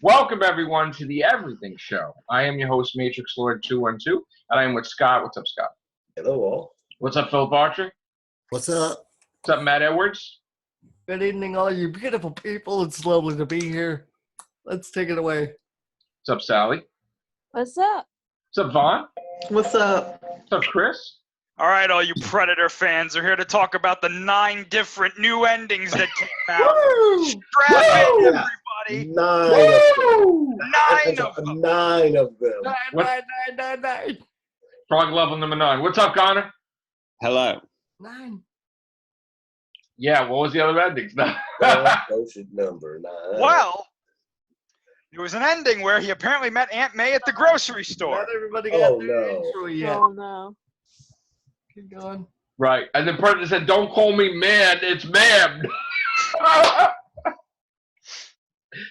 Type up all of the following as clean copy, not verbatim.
Welcome, everyone, to the Everything Show. I am your host, Matrix Lord 212, and I am with Scott. What's up, Scott? Hello, all. What's up, Philip Archer? What's up? What's up, Matt Edwards? Good evening, all you beautiful people. It's lovely to be here. Let's take it away. What's up, Sally? What's up? What's up, Vaughn? What's up? What's up, Chris? All right, all you Predator fans are here to talk about the 9 different new endings that came out. Strap in, everybody. 9 of them. 9 of them. Nine. Frog level number 9. What's up, Connor? Hello. 9. Yeah, what was the other endings? Ocean number 9. Well, there was an ending where he apparently met Aunt May at the grocery store. Not everybody got Oh, their no. intro yet. Oh no. Keep going. Right, and the Predator said, "Don't call me man, it's ma'am."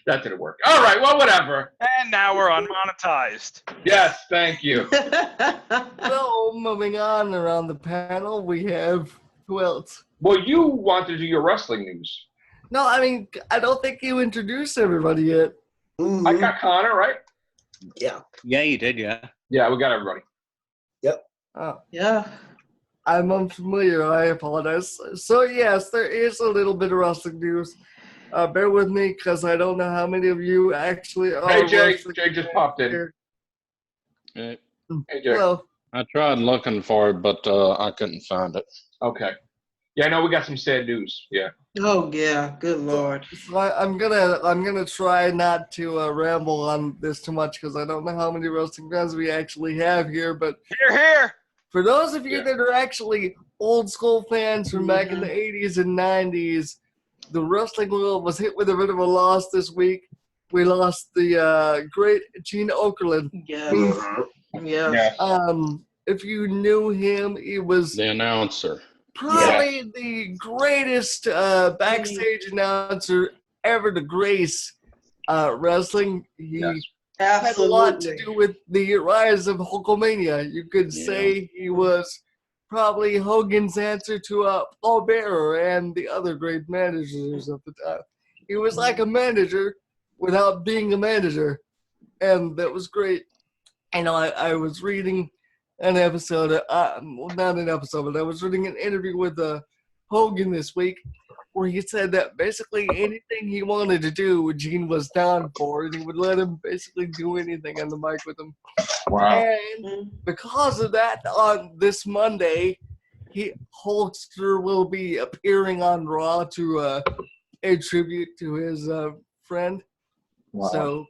That didn't work. All right, well, whatever. And now we're unmonetized. Yes, thank you. So, moving on around the panel, we have who else? Well, you want to do your wrestling news. No, I mean, I don't think you introduced everybody yet. Mhm. I got Connor, right? Yeah. Yeah, you did, yeah. Yeah, we got everybody. Oh, Yeah. I'm unfamiliar. I apologize. So, yes, there is a little bit of wrestling news. Bear with me because I don't know how many of you actually are. Hey, Jay. wrestling Jay just popped in. here. Hey, Hey, Jay. Hello. I tried looking for it, but I couldn't find it. Okay. Yeah, I know we got some sad news. Yeah. Oh yeah. Good Lord. So I'm gonna try not to ramble on this too much because I don't know how many wrestling fans we actually have here. But Here. for those of you Yeah. that are actually old school fans from back in the 80s and 90s, the wrestling world was hit with a bit of a loss this week. We lost the great Gene Okerlund. Yes. Mhm. Yes. If you knew him, he was The announcer. probably the greatest backstage announcer ever to grace wrestling. He Yes. had a lot to Absolutely. do with the rise of Hulkamania. You could Yeah. say he was probably Hogan's answer to Paul Bearer and the other great managers of the time. He was like a manager without being a manager, and that was great. I know I was reading an episode, well, not an episode, but I was reading an interview with Hogan this week where he said that basically anything he wanted to do, Gene was down for, and he would let him basically do anything on the mic with him. Wow. And because of that, on this Monday, Hulkster will be appearing on Raw to pay tribute to his friend. Wow. So,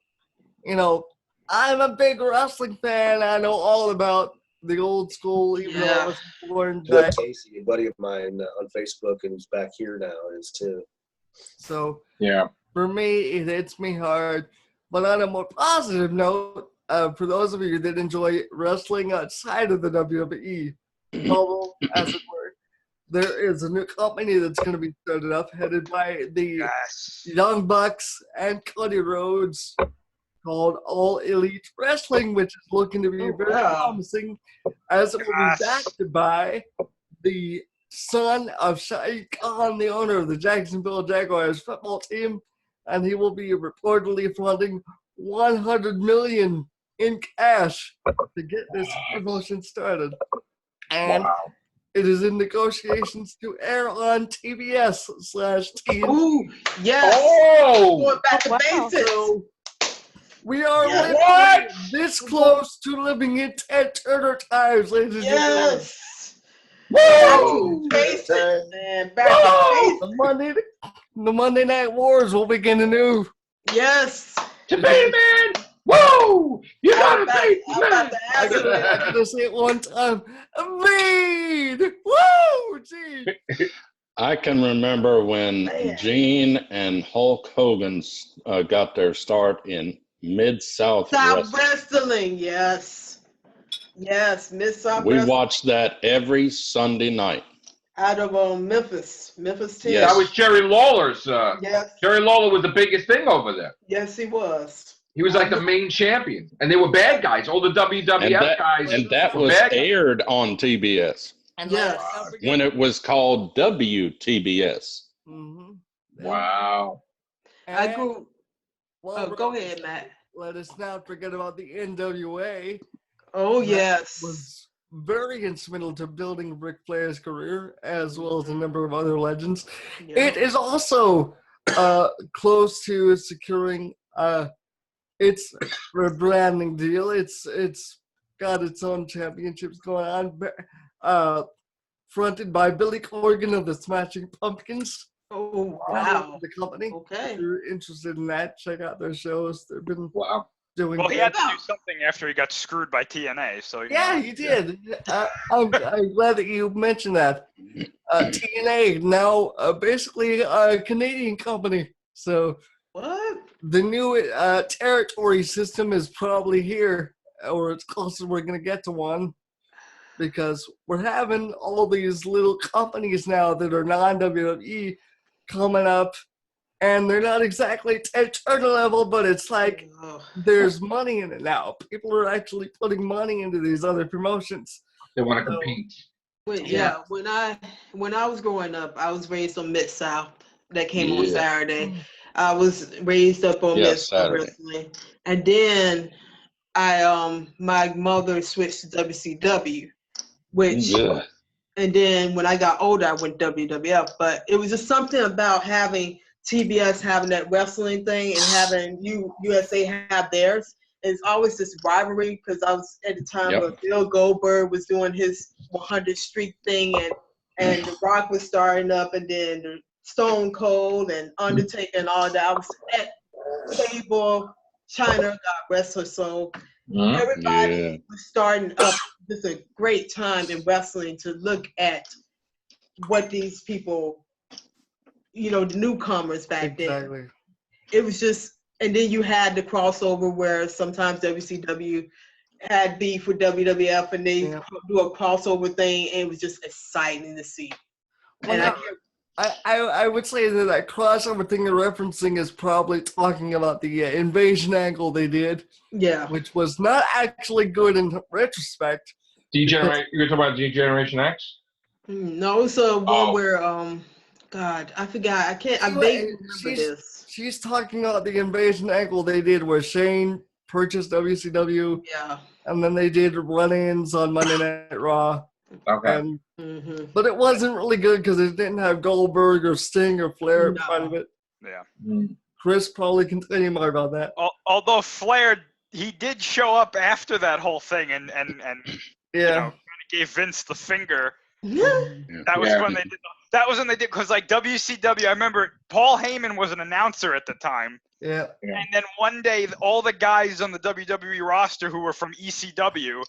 I'm a big wrestling fan. I know all about the old school, even though I was born back. Casey, a buddy of mine on Facebook, and who's back here now, is too. So, Yeah. for me, it hits me hard. But on a more positive note, for those of you that enjoy wrestling outside of the WWE bubble, as it were, there is a new company that's going to be started up, headed by the Yes. Young Bucks and Cody Rhodes, called All Elite Wrestling, which is looking to be Oh, very wow. promising, as it will be Yes. backed by the son of Shahid Khan, the owner of the Jacksonville Jaguars football team, and he will be reportedly funding $100 million in cash to get this promotion started. And Wow. it is in negotiations to air on TBS/TNT. Ooh. Yes. Oh! Going back to Wow. basics. So we are Yeah. living What? this close to living in Ted Turner times, ladies and gentlemen. Yes. Woo! Basics, Time. man. Back Whoa. to The Monday Night Wars will begin anew. basics. Yes. To be man! Woo! You gotta be I'm about man! to I ask you. gotta say it one time. Mean! Woo! Gee. I can remember when Man. Gene and Hulk Hogan got their start in Mid-South South Wrestling. Wrestling. Yes. Yes. Miss South We Wrestling. watched that every Sunday night. Out of Memphis. Memphis, Tennessee. Yes. That was Jerry Lawler's. Yes. Jerry Lawler was the biggest thing over there. Yes, he was. He was like the main champion. And they were bad guys. All the WWF guys. And that were was bad guys. aired on TBS And Yes. let's not forget- when it was called WTBS. Mhm. Wow. I And grew. Oh, go ahead, Matt. Let us not forget about the NWA. Oh, That yes. was very instrumental to building Ric Flair's career, as well as a number of other legends. Yeah. It is also close to securing its rebranding deal. It's got its own championships going on, fronted by Billy Corgan of the Smashing Pumpkins. Oh, wow. The company. Okay. If you're interested in that, check out their shows. They've been Wow. doing. Well, he good. had to do something after he got screwed by TNA. So you Yeah, know. he did. I'm glad that you mentioned that. TNA now basically a Canadian company. So What? the new territory system is probably here, or it's close as we're going to get to one, because we're having all these little companies now that are non-WWE coming up, and they're not exactly Turner level, but it's like Oh. there's money in it now. People are actually putting money into these other promotions. They want to So- compete. Yeah, when I was growing up, I was raised on Mid South. That came on Yeah. Saturday. I was raised up on Yeah, Mid South Saturday. wrestling, and then my mother switched to WCW, which Yeah. and then when I got older, I went WWF. But it was just something about having TBS having that wrestling thing and having USA have theirs. It's always this rivalry because I was at the time Yep. where Bill Goldberg was doing his 100 streak thing and The Rock was starting up and then the Stone Cold and Undertaker and all that. I was at Cable, China, God rest her soul. Mhm. Everybody Yeah. was starting up. It's a great time in wrestling to look at what these people, the newcomers back then. Exactly. It was just, and then you had the crossover where sometimes WCW had beef with WWF and they Yeah. do a crossover thing, and it was just exciting to see. And Well, I would say that crossover thing you're referencing is probably talking about the invasion angle they did, yeah. which was not actually good in retrospect. You're talking about Degeneration X? No, it's a one Oh. where God, I forgot. I vaguely remember this. She's talking about the invasion angle they did where Shane purchased WCW, Yeah. and then they did run-ins on Monday Night Raw. Okay. And Mm-hmm. but it wasn't really good because it didn't have Goldberg or Sting or Flair in No. front of it. Yeah. Mm. Chris probably can tell you more about that. Although Flair, he did show up after that whole thing and Yeah. kind of gave Vince the finger. Mm-hmm. That was Yeah. when they did. That was when they did because like WCW. I remember Paul Heyman was an announcer at the time, Yeah. Yeah. and then one day all the guys on the WWE roster who were from ECW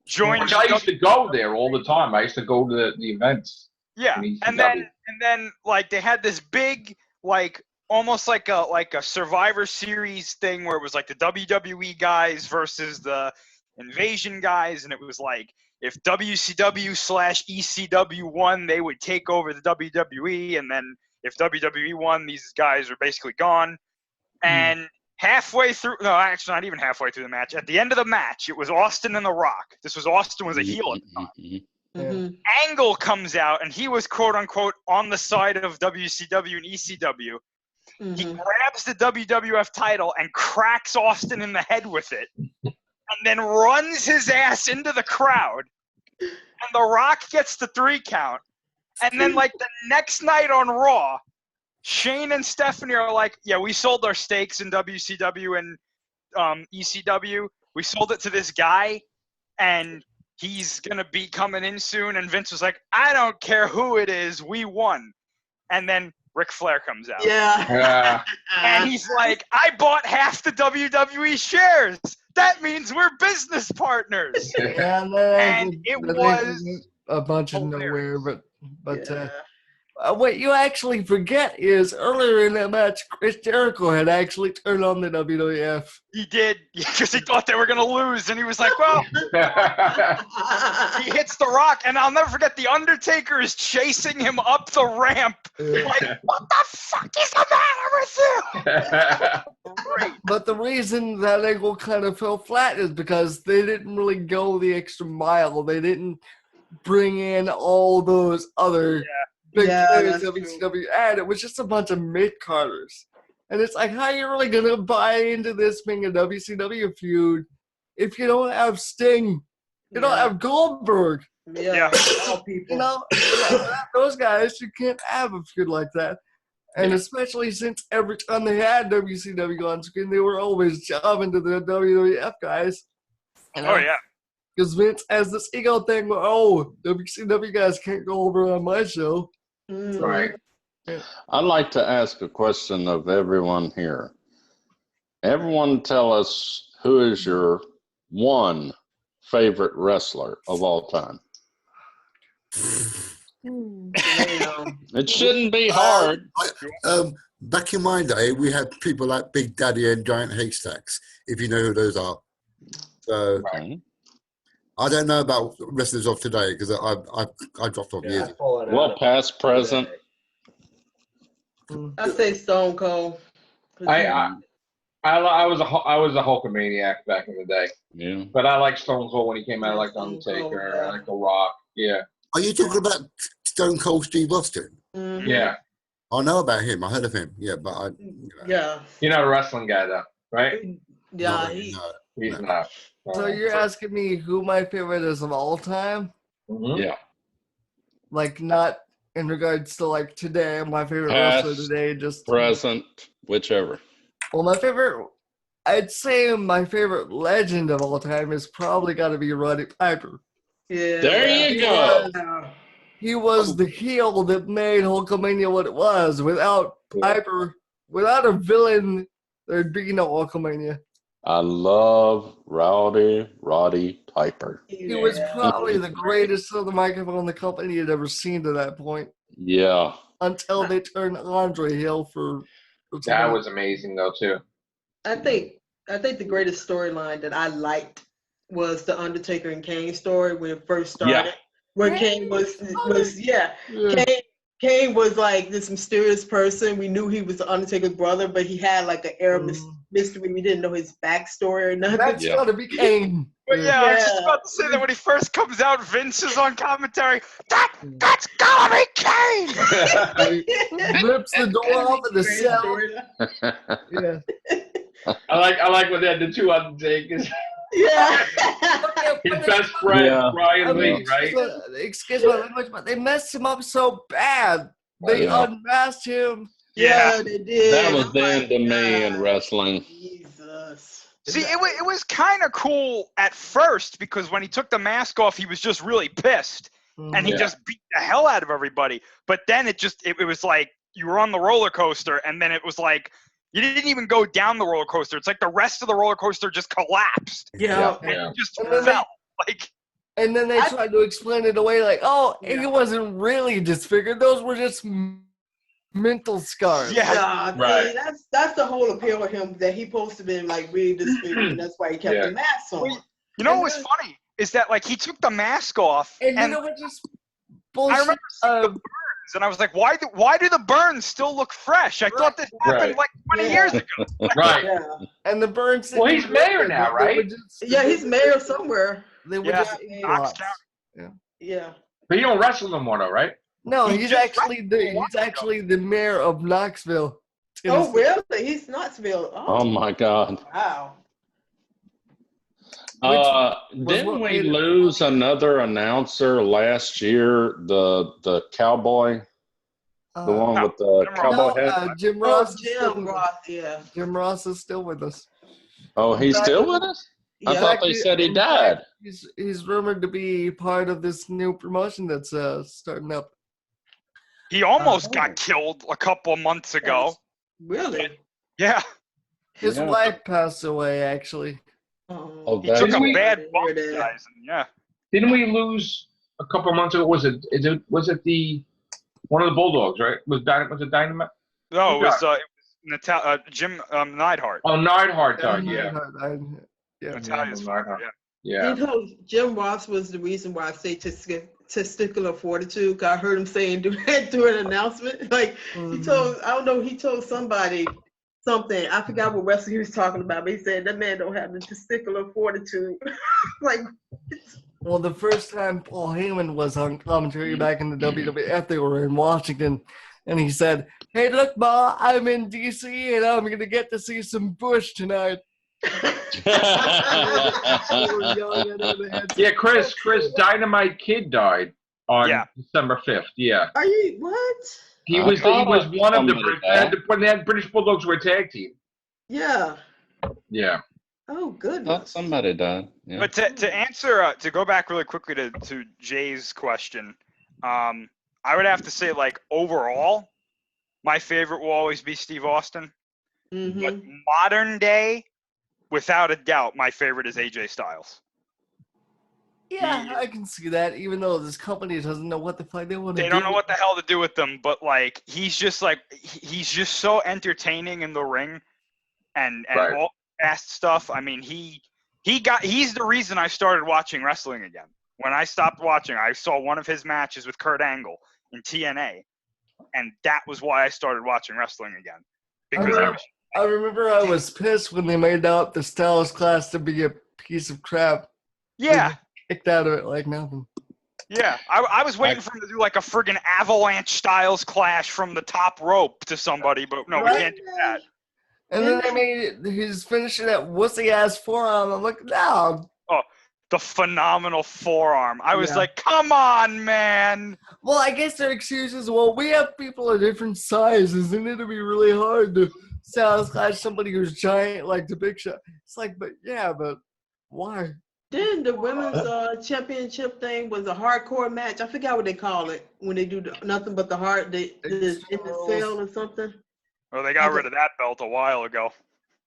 joined. Which I used to go there all the time. I used to go to the events. Yeah, in and ECW. then like they had this big like almost like a Survivor Series thing where it was like the WWE guys versus the Invasion guys, and it was like if WCW/ECW won, they would take over the WWE, and then if WWE won, these guys are basically gone. And halfway through, no, actually not even halfway through the match. At the end of the match, it was Austin and The Rock. Austin was a heel at the time. Mm-hmm. Angle comes out, and he was quote unquote on the side of WCW and ECW. He Mm-hmm. grabs the WWF title and cracks Austin in the head with it, and then runs his ass into the crowd. And The Rock gets the 3 count. And then, like, the next night on Raw, Shane and Stephanie are like, yeah, we sold our stakes in WCW and ECW. We sold it to this guy, and he's going to be coming in soon. And Vince was like, I don't care who it is. We won. And then Ric Flair comes out. Yeah. Yeah. And he's like, I bought half the WWE shares. That means we're business partners. Yeah, And it was a bunch of hilarious. nowhere, but Yeah. what you actually forget is earlier in that match, Chris Jericho had actually turned on the WWF. He did, because he thought they were going to lose. And he was like, well, he hits The Rock. And I'll never forget, The Undertaker is chasing him up the ramp. Like, what the fuck is the matter with you? Great. But the reason that angle kind of fell flat is because they didn't really go the extra mile. They didn't bring in all those other big Yeah, players that's WCW, and it was just a bunch of mid-carders. And it's like, how are you really gonna buy into this being a WCW feud if you don't have Sting, you don't have Goldberg? Yeah. All people. You know, without those guys, you can't have a feud like that. And especially since every time they had WCW on screen, they were always jobbing to the WWF guys. You know? Oh yeah. Because Vince has this ego thing where, oh, WCW guys can't go over on my show. Mhm. Right. I'd like to ask a question of everyone here. Everyone tell us who is your one favorite wrestler of all time. Damn. It shouldn't be hard. Back in my day, we had people like Big Daddy and Giant Haystacks, if you know who those are. So Okay. I don't know about wrestlers of today because I dropped off years I've fallen out What, of past, present? I say Stone Cold. I was a Hulkamaniac back in the day, Yeah. but I like Stone Cold when he came out. I like The Undertaker. I like The Rock. Yeah, Are you talking about Stone Cold Steve Austin? Mhm. yeah. I know about him. I heard of him. Yeah, but I. Yeah. You're not a wrestling guy though, right? Yeah. not really, He, no. He's No. not. So you're asking me who my favorite is of all time? Mhm. Yeah. Like, not in regards to, like, today, my favorite Past, wrestler today, just... Present, whichever. Well, my favorite... I'd say my favorite legend of all time is probably got to be Roddy Piper. yeah. There you go. Yeah. He was the heel that made Hulkamania what it was. Without Piper, without a villain, there'd be no Hulkamania. I love Roddy Piper. He was probably the greatest on the microphone the company had ever seen to that point, Yeah. until they turned Andre heel for... That was amazing though too. I think the greatest storyline that I liked was the Undertaker and Kane story when it first started. Yeah. Where Kane was Yeah. Kane was like this mysterious person. We knew he was the Undertaker's brother, but he had like an air of mystery. We didn't know his backstory or nothing. That's Yeah. gotta be Kane. But yeah, I was just Yeah. about to say that when he first comes out, Vince is on commentary. That's gotta be Kane. He rips the door off of the cell. Yeah. I like when they had the two Undertakers. Yeah. His best friend, Yeah. Brian I mean, Lee, right? excuse my language, but they messed him up so bad. They Yeah. unmasked him. Yeah, they did. That was Oh the my end of me in God. wrestling. Jesus. See, it was kind of cool at first because when he took the mask off, he was just really pissed and he Yeah. just beat the hell out of everybody. But then it was like you were on the roller coaster and then it was like you didn't even go down the roller coaster. It's like the rest of the roller coaster just collapsed Yeah. and Yeah. you just And then fell. Like, And then they tried to explain it away like, oh, he wasn't really disfigured. Those were just mental scars. Yeah. Yeah, Right. that's the whole appeal of him, that he supposed to be like really disfigured, and that's why he kept Yeah. the mask on. you know And what was then- funny is that like he took the mask off And you and know what just I bullshit? remember seeing the burns and I was like, why do the burns still look fresh? I thought this happened Right. like 20 Yeah. years ago. Right. Yeah, And the burns. Well, he's mayor now, right? yeah, he's mayor somewhere. They were Yeah. just Knox plots. County. Yeah, But he don't wrestle no more though, right? No, He he's just actually the mayor of Knoxville. Oh, Tennessee. really? He's Knoxville. Oh my God. Wow. Didn't what we made it- lose another announcer last year? The cowboy, the one No, with the Jim cowboy No, head. Jim Oh, Ross. is still Jim with us. Ross. Yeah. Jim Ross is still with us. Oh, he's still with us? I Yeah. thought they said he In fact, died. He's rumored to be part of this new promotion that's starting up. He almost got killed a couple of months ago. Really? Yeah. His Yeah. wife passed away, actually. Oh, He took that's a we- bad bump, Hear that. guys. And yeah. Didn't we lose a couple of months ago? Was it the one of the Bulldogs, right? Was it Dynamite? No, it Who was Jim Neidhart. Oh, Neidhart died. Yeah. Yeah. Natalia's father, yeah. Yeah. You know, Jim Ross was the reason why I say testicular fortitude. 'Cause I heard him saying during an announcement, like he told somebody something. I forgot what wrestler he was talking about, but he said that man don't have the testicular fortitude. Like, Well, the first time Paul Heyman was on commentary back in the WWF, they were in Washington, and he said, "Hey, look, Ma, I'm in D.C. and I'm gonna get to see some Bush tonight." They were yelling at him, they had to- Yeah, Chris, Dynamite Kid died on Yeah. December 5th. Yeah. Are you what? He I was thought one of the somebody died. when they had British Bulldogs were a tag team. Yeah. Yeah. Oh thought goodness. somebody died. Yeah. But to answer, to go back really quickly to Jay's question, I would have to say, like, overall, my favorite will always be Steve Austin. Mm-hmm. But modern day, without a doubt, my favorite is AJ Styles. Yeah, I can see that. Even though this company doesn't know what the fuck they want to do. They don't know what the hell to do with them, but like he's just so entertaining in the ring, and Right. all fast stuff. I mean, he's the reason I started watching wrestling again. When I stopped watching, I saw one of his matches with Kurt Angle in TNA, and that was why I started watching wrestling again. Because I remember I was pissed when they made out the Styles class to be a piece of crap. yeah. Kicked out of it like nothing. Yeah, I was waiting for him to do like a friggin' avalanche Styles clash from the top rope to somebody, but no, we can't do that. And then they made his finishing that wussy ass forearm. I'm like, no. The phenomenal forearm. I was Yeah. like, come on, man. Well, I guess their excuse is, well, we have people of different sizes, and it'll be really hard to Styles clash somebody who's giant like the Big Show. It's like, but why? Then the women's championship thing was a hardcore match. I forgot what they call it when they do nothing but the hard. In the cell or something. Well, they got rid of that belt a while ago.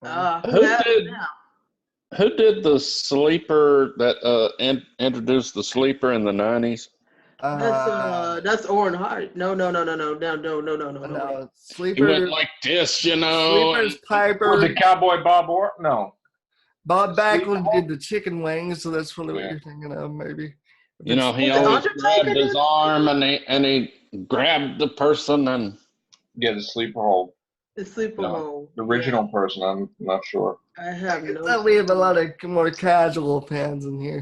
Who Who has it did- now? Who did the sleeper that introduced the sleeper in the 90s? That's Owen Hart. No. No, He Sleeper. went like this, you know. Sleeper's Was Piper. it Cowboy Bob Orton? No. Bob Backlund did the chicken wings, so that's probably what Yeah. you're thinking of, maybe. You know, he Was it always Undertaker grabbed his then? arm and he grabbed the person and Yeah, the sleeper hold. The Sleeper No, Hole. The original person, I'm not sure. I have I no. thought we have a lot of more casual fans in here.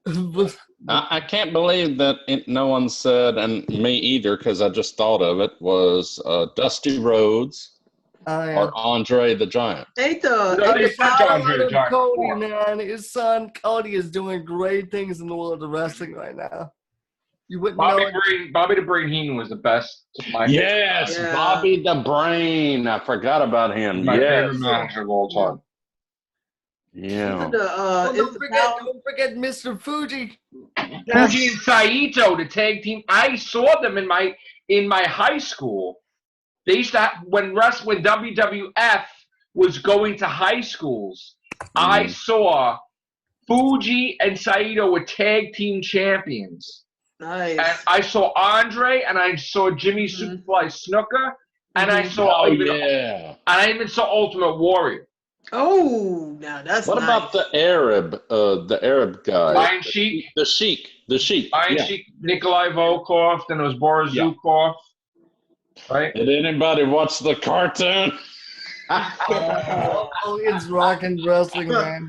But- I can't believe that no one said, and me either, because I just thought of it, was Dusty Rhodes yeah. or Andre the Giant. Ain't No, the they said Andre the Giant Cody, before. man. His son Cody is doing great things in the world of wrestling right now. You wouldn't know it. Bobby the Brain Heenan was the best. Yes, Yeah. Bobby the Brain. I forgot about him. My Yes. favorite manager of all time. Yeah. Don't forget Mr. Fuji. Fuji and Saito, the tag team. I saw them in my high school. They used to have, when WWF was going to high schools. I saw Fuji and Saito were tag team champions. Nice. And I saw Andre and I saw Jimmy Superfly Snooker and I saw Oh, yeah. and I even saw Ultimate Warrior. Oh, now that's What nice. about the Arab guy? Iron Sheik. The Sheik. Iron Yeah. Sheik, Nikolai Volkov, then it was Boris Zukov. Right? Did anybody watch the cartoon? Oh, it's rockin' wrestling, man.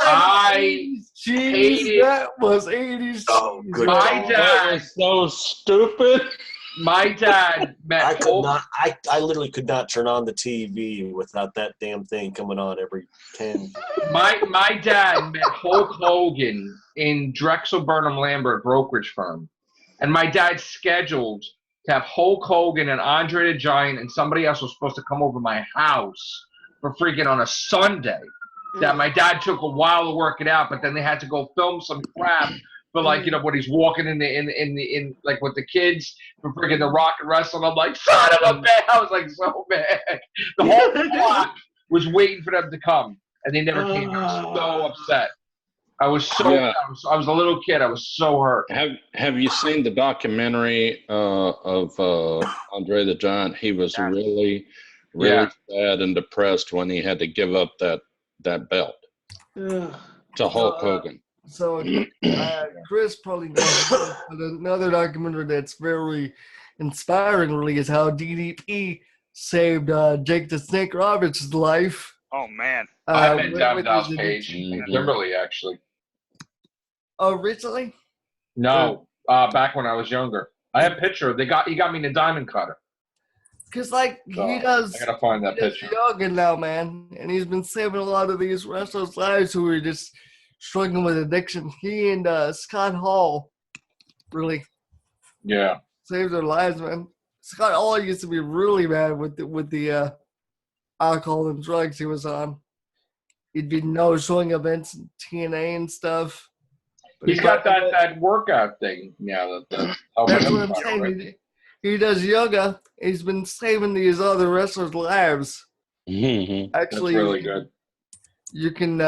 I Jeez, hated- that was 80s. Oh, cheese. good. My That dad, was so stupid. my dad met I could Hulk. not. I literally could not turn on the TV without that damn thing coming on every 10. My dad met Hulk Hogan in Drexel Burnham Lambert brokerage firm, and my dad scheduled to have Hulk Hogan and Andre the Giant and somebody else was supposed to come over my house for freaking on a Sunday. That my dad took a while to work it out, but then they had to go film some crap for like when he's walking in like with the kids for freaking the Rock and Wrestle. I'm like, son of a bitch! I was like so mad. The whole block was waiting for them to come, and they never came. I was so upset. I was so Yeah. I was a little kid. I was so hurt. Have you seen the documentary of Andre the Giant? He was really Yeah. sad and depressed when he had to give up that belt Ugh. to Hulk Hogan. So, Chris probably knows, but another documentary that's very inspiring really is how DDP saved Jake the Snake Roberts' life. Oh man. I met with Davidoff his- Page Mhm. in Kimberly, actually. Oh, recently? No, back when I was younger. I have a picture. He got me the diamond cutter. Cause like So, he does. I gotta find that He does picture. yoga now, man, and he's been saving a lot of these wrestlers' lives who are just struggling with addiction. He and Scott Hall really Yeah. saved their lives, man. Scott Hall used to be really bad with the alcohol and drugs he was on. He'd be no-showing events in TNA and stuff. But He's got that workout thing now. That's That's what I'm saying. He does yoga. He's been saving these other wrestlers' lives. Mhm. That's Actually, really good. you can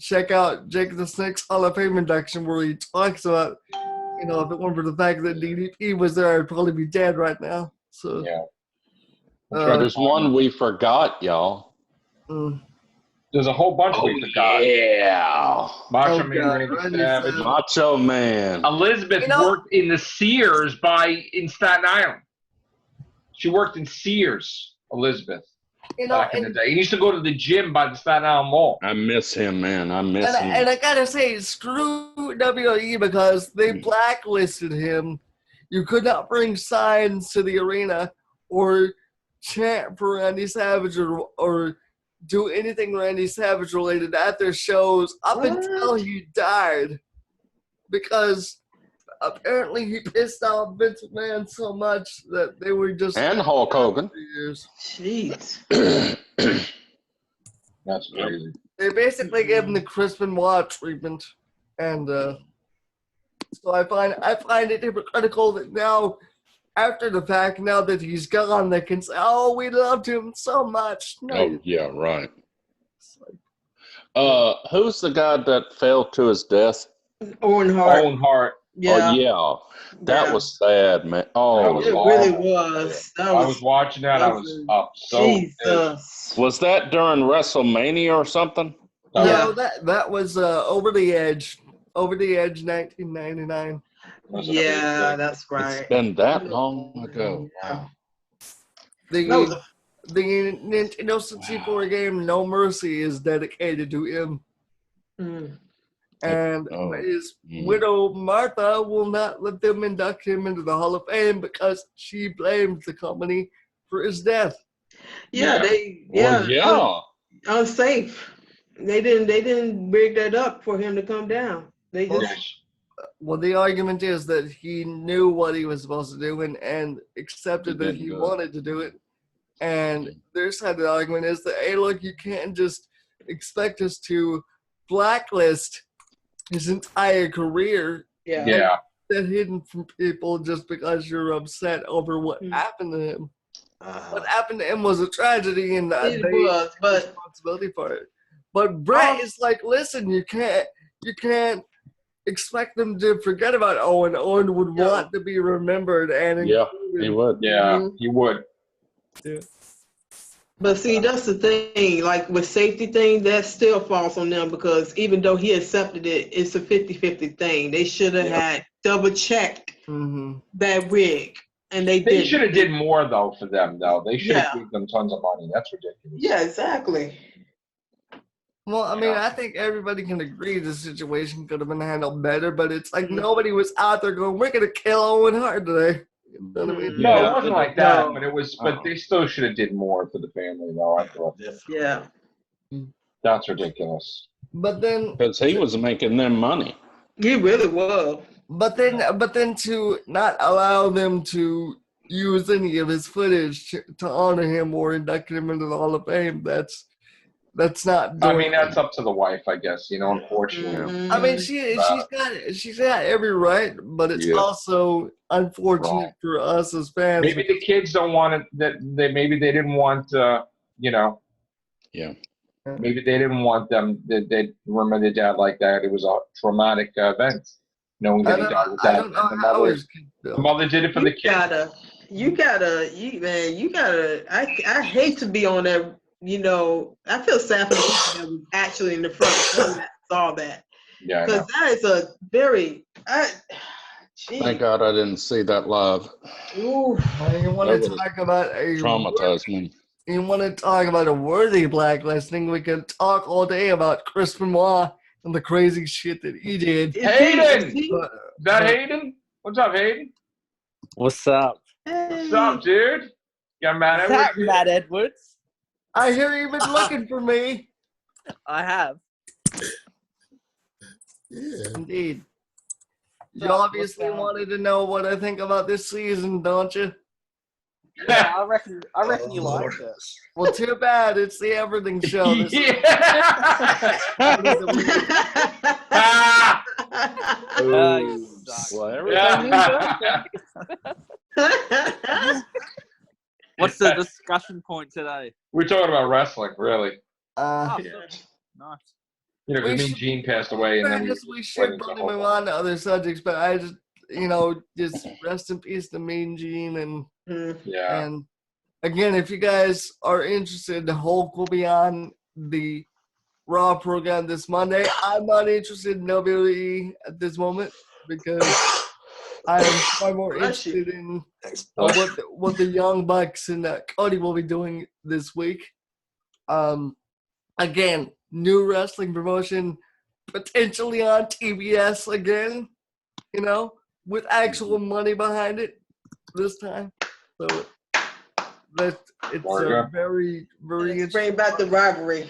check out Jake the Snake's Hall of Fame induction where he talks about, if it weren't for the fact that DDP was there, I'd probably be dead right now. So, Yeah. There's one we forgot, y'all. There's a whole bunch we forgot. Yeah. Macho Oh, Man, God, Randy Randy Savage. Savage. Macho Man. Elizabeth worked in the Sears in Staten Island. She worked in Sears, Elizabeth, back in the day. He used to go to the gym by the Staten Island Mall. I miss him, man. I miss him. And I gotta say, screw WWE because they blacklisted him. You could not bring signs to the arena or chant for Randy Savage or do anything Randy Savage related at their shows up until he died. Because apparently he pissed off Vince McMahon so much that they were just... And Hulk Hogan. Jeez. That's crazy. They basically gave him the Chris Benoit treatment, and so I find it hypocritical that now, after the fact, now that he's gone, they can say, "Oh, we loved him so much." No, Oh, yeah, right. Who's the guy that fell to his death? Owen Hart. Owen Hart. Yeah. Oh, yeah. That was sad, man. Oh, was It awful. really was. That I was watching that. I was up so pissed. Jesus. was that during WrestleMania or something? No, that was Over the Edge, 1999. Yeah, that's right. It's been that long ago. Wow. The That was Nintendo 64 game No Mercy is dedicated to him. And his widow, Martha, will not let them induct him into the Hall of Fame because she blames the company for his death. Unsafe. They didn't rig that up for him to come down. They just Well, the argument is that he knew what he was supposed to do and accepted that he wanted to do it. And their side of the argument is that, hey, look, you can't just expect us to blacklist his entire career. Yeah. That hidden from people just because you're upset over what happened to him. What happened to him was a tragedy, and they was, but responsibility for it. But Brett is like, listen, you can't expect them to forget about Owen. Owen would want to be remembered and Yeah, he would. Yeah, he would. Yeah. But see, that's the thing. Like with safety thing, that still falls on them because even though he accepted it, it's a 50-50 thing. They should have had double checked that wig, and they didn't. should have did more though for them though. They should have given them tons of money. That's ridiculous. Yeah, exactly. Well, I mean, I think everybody can agree the situation could have been handled better, but it's like nobody was out there going, "We're gonna kill Owen Hart today." You know what I mean? No, it wasn't like that, No. but it was. But they still should have did more for the family though. I thought. Yeah. That's ridiculous. But then, Because he was making them money. He really was. but then to not allow them to use any of his footage to honor him or induct him into the Hall of Fame, that's not. I mean, that's up to the wife, I guess. Unfortunately. I mean, she's got every right, but it's also unfortunate for us as fans. Maybe the kids don't want it. Maybe they didn't want. Yeah. Maybe they didn't want them. They remember their dad like that. It was a traumatic event. Knowing that he died with that. The mother did it for the kids. You gotta. I hate to be on that. I feel sad for the people that was actually in the front that saw that. Yeah. Because that is a very. Thank God I didn't see that live. Ooh. You want to talk about Traumatized me. You want to talk about a worthy blacklisting? We could talk all day about Chris Benoit and the crazy shit that he did. Hayden! Is that Hayden? What's up, Hayden? What's up? What's up, dude? Got Matt Is that Edwards? Matt Edwards? I hear you've been looking for me. I have. Yeah. Indeed. You What's obviously that? wanted to know what I think about this season, don't you? Yeah, I reckon you liked it. Well, too bad. It's the Everything Show. This Yeah. Ah! You suck. Well, everything What's the discussion point today? We're talking about wrestling, really. Oh, Yeah. nice. You know, We because me should- and Gene passed away, and then we should probably move on to other subjects, but I just, just rest in peace to Mean Gene. Yeah. And again, if you guys are interested, Hulk will be on the Raw program this Monday. I'm not interested in WWE at this moment because I'm far more Bless you. interested in what the Young Bucks and Cody will be doing this week. Again, new wrestling promotion, potentially on TBS again, with actual money behind it this time. So it's a very, very Let's bring interesting. back the rivalry.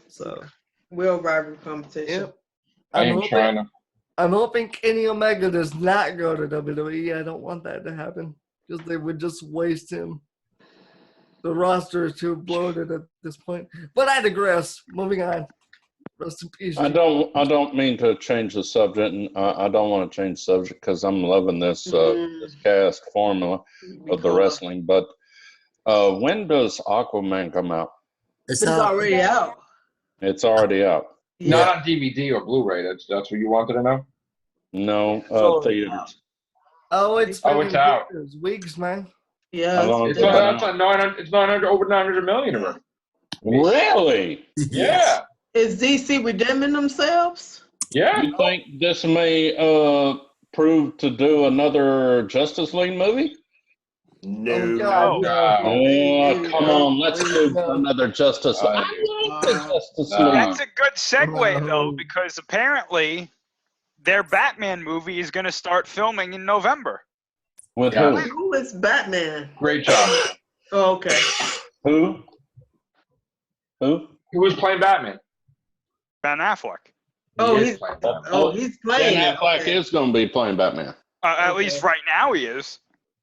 So, Real rivalry competition. yep. I am trying to. I'm hoping Kenny Omega does not go to WWE. I don't want that to happen because they would just waste him. The roster is too bloated at this point. But I digress. Moving on. Rest in peace. I don't mean to change the subject, and I don't want to change the subject because I'm loving this this cast formula of the wrestling. But when does Aquaman come out? It's It's out. already out. It's already out. Not on DVD or Blu-ray. That's what you wanted to know. No, already theaters. Oh, it's Oh, it's out. Weeks, man. Yeah. How long It's has it been on 900. It's 900 over 900 million already. Really? Yeah. Is DC redeeming themselves? Yeah. You think this may prove to do another Justice League movie? No. Oh, God, No. Oh, come on, let's do No. another Justice League. I like the Justice League. That's a good segue, No. though, because apparently their Batman movie is going to start filming in November. With Yeah. Wait, who is Batman? Great job. Oh, okay. who? Who? Who was playing Batman? Ben Affleck. Oh, He is he's playing Batman. he's playing. Ben it. Affleck Okay. is going to be playing Batman. At Okay. least right now he is.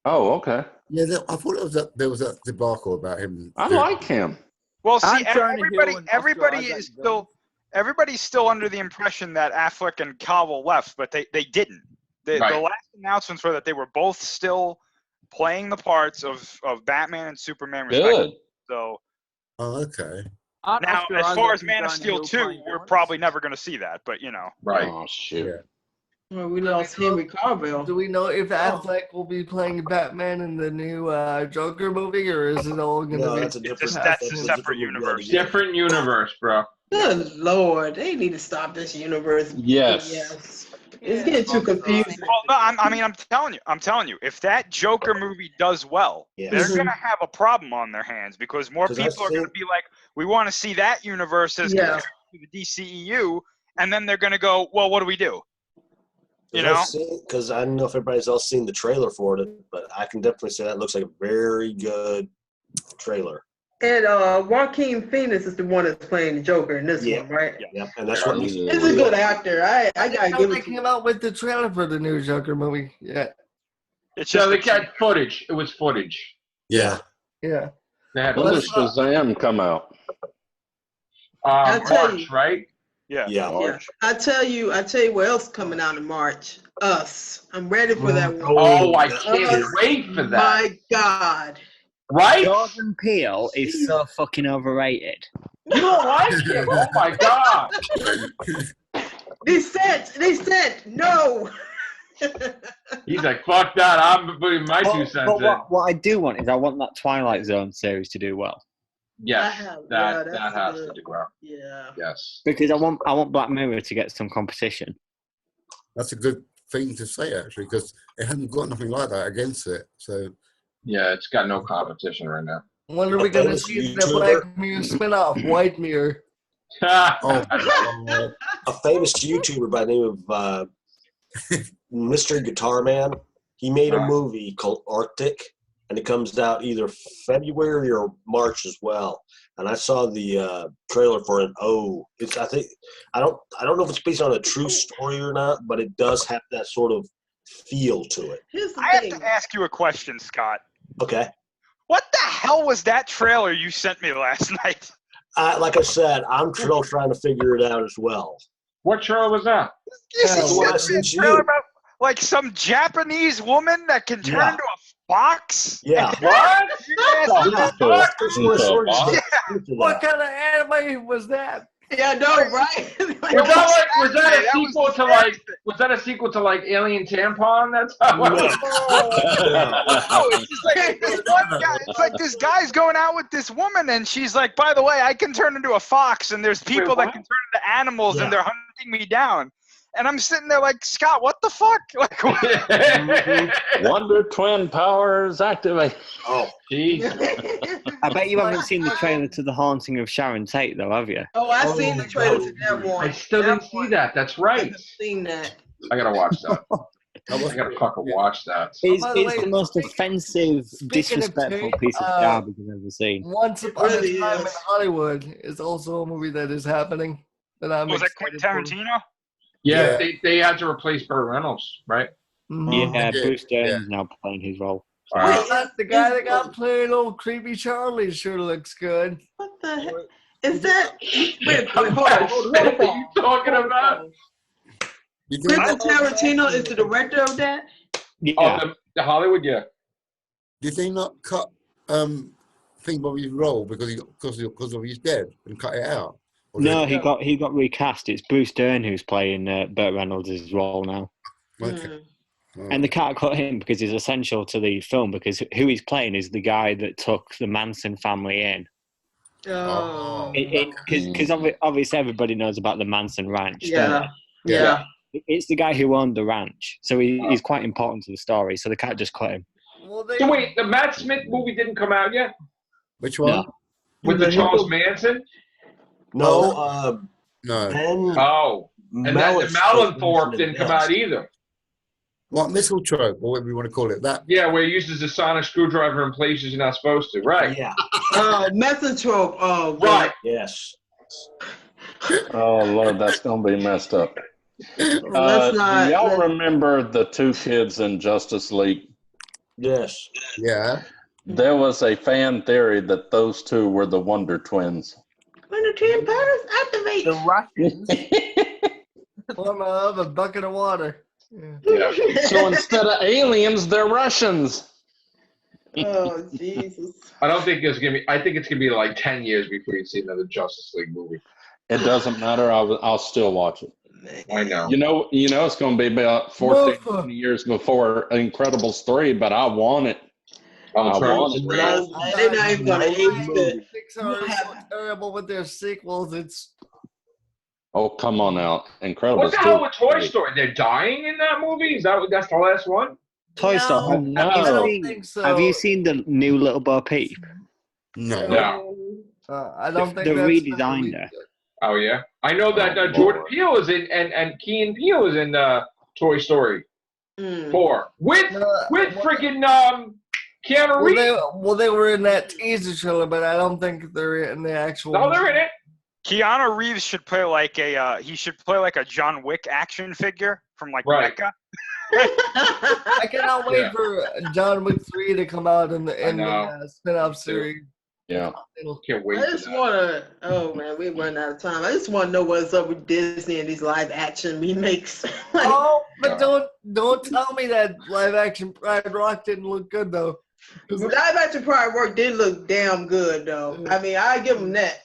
Oh, okay. Yeah, I thought there was a debacle about him. I like him. Well, see, I'm trying to heal an everybody Oscar is Isaac still everybody's still under the impression that Affleck and Cavill left, but they didn't. The Right. last announcements were that they were both still playing the parts of Batman and Superman, respectively. Good. So Oh, okay. Aren't now, Oscar as far Isaac as Man of and Steel Hill 2, playing we're villains? probably never going to see that, but Right. Oh, shoot. Yeah. Well, we lost Henry Cavill. Do we know if Affleck will be playing Batman in the new Joker movie, or is it all going to No, be? that's a different. that's a separate universe. Different universe, bro. Good Lord, they need to stop this universe. Yes. Yes. It's getting too confusing. Well, no, I'm telling you, if that Joker movie does well, Yes. they're going to have a problem on their hands because more 'Cause I people are going to think- be like, we want to see that universe as Yeah. compared to the DCEU, and then they're going to go, well, what do we do? You know? Because I don't know if everybody's else seen the trailer for it, but I can definitely say that looks like a very good trailer. And Joaquin Phoenix is the one that's playing the Joker in this Yeah. one, right? Yeah, and that's what He's a good actor. I gotta give They it to came out with the trailer for the new Joker movie. Yeah, It's So just they got footage. It was footage. Yeah. yeah. They had When footage. does Shazam come out? I'll tell March, you. right? yeah. Yeah. Yeah. I tell you what else coming out in March. Us. I'm ready for that one. Oh, I can't wait for that. My God. Right? Jordan Peele is so fucking overrated. You don't like him? Oh my god! They said no. He's like, fuck that. I'm putting my 2 cents But in. what I do want is I want that Twilight Zone series to do well Yes, that that's has good. to grow. Yeah. Yes. because I want Black Mirror to get some competition. That's a good thing to say, actually, because it hasn't got nothing like that against it. So, Yeah, it's got no competition right now. When are we going to famous see the YouTuber. Black Mirror spinoff, White Mirror? oh, A famous YouTuber by the name of Mystery Guitar Man. He made a movie called Arctic, and it comes out either February or March as well. And I saw the trailer for it. Oh, I don't know if it's based on a true story or not, but it does have that sort of feel to it. Here's the I have thing. to ask you a question, Scott. Okay. What the hell was that trailer you sent me last night? Like I said, I'm still trying to figure it out as well. What trailer was that? You That's what I sent me a sent you. trailer about like some Japanese woman that can turn Yeah. into a fox? Yeah. What? Yeah. What kind of anime was that? Yeah, I know, right? Was that a sequel to like? Was that a sequel to like Alien Tampon? That's how. Oh, it's just like this one guy. It's like this guy's going out with this woman, and she's like, "By the way, I can turn into a fox, and there's people that can turn into animals, and they're hunting me down." And I'm sitting there like, Scott, what the fuck? Like, Wonder Twin powers activate. Oh, jeez. I bet you haven't seen the trailer to The Haunting of Sharon Tate, though, have you? Oh, I seen the trailer to that one. I still didn't see that. That's I right. haven't seen that. I gotta watch that. I gotta fucking watch that. It's, by the it's way, the most offensive, speaking of disrespectful Tate, piece of garbage I've ever seen. Once Upon Really a Time in is. Hollywood is also a movie that is happening. That I'm was that excited Quentin for. Tarantino? Yeah, they had to replace Burt Reynolds, right? Mhm. Yeah, Yeah, Bruce Dern yeah. is now playing his role. Wow. That's the guy that got playing old creepy Charlie sure looks good. What the heck? Is that? Wait, What hold on. are you talking about? You think, Quentin Tarantino is the director of that? Yeah. Oh, the Hollywood, yeah. did they not cut thing of his role because of his dead and cut it out? Or No, they- he got recast. It's Bruce Dern who's playing Burt Reynolds' role now. Okay. And they can't cut him because he's essential to the film, because who he's playing is the guy that took the Manson family in. Oh. Because obviously everybody knows about the Manson Ranch. don't Yeah. they? Yeah. It's the guy who owned the ranch. So he's quite important to the story, so they can't just cut him. Well, they, So wait, the Matt Smith movie didn't come out yet Which one? No. with the Charles Manson? no. No. Ben Oh, and then the Malice Malenthorpe was didn't come best. out either. What, mistletoe, or whatever you want to call it? That. Yeah, where he uses a sonic screwdriver in places you're not supposed to. Right. Yeah. Mesentrope. Oh, God. Right. Yes. Oh Lord, that's gonna be messed up. Let's not. Do y'all remember the two kids in Justice League? Yes. Yeah. There was a fan theory that those two were the Wonder Twins. When the Twin Powers activate. The Russians. form of a bucket of water. Yeah. So instead of aliens, they're Russians. Oh, Jesus. I don't think it's gonna be. I think it's gonna be like 10 years before you see another Justice League movie. It doesn't matter. I'll still watch it. I know. You know, it's going to be about 14, Woof. 20 years before Incredibles 3, but I want it. I want it. They're not even going to age it. Pixar is so terrible with their sequels. It's Oh, come on now. Incredibles What the 2. hell with Toy Story? They're dying in that movie? That's the last one? Toy Story. I Have don't you, think so. have you seen the new Little Bo Peep? No. No. I don't think They that's redesigned her. Oh yeah, I know that Oh, Jordan Lord. Peele is in, and Key and Peele is in Toy Story 4 with freaking Keanu Reeves. They were in that teaser trailer, but I don't think they're in the actual. No, they're in it. Keanu Reeves should play like a John Wick action figure from like Right. Mecca. I cannot wait Yeah. for John Wick 3 to come out in I the know. spin-off series. Yeah. It'll- Can't wait. I for just that. want to. Oh man, we run out of time. I just want to know what's up with Disney and these live action remakes. Like, Oh, but don't tell me that live action Pride Rock didn't look good though. live action Pride Work did look damn good though. I mean, I give them that.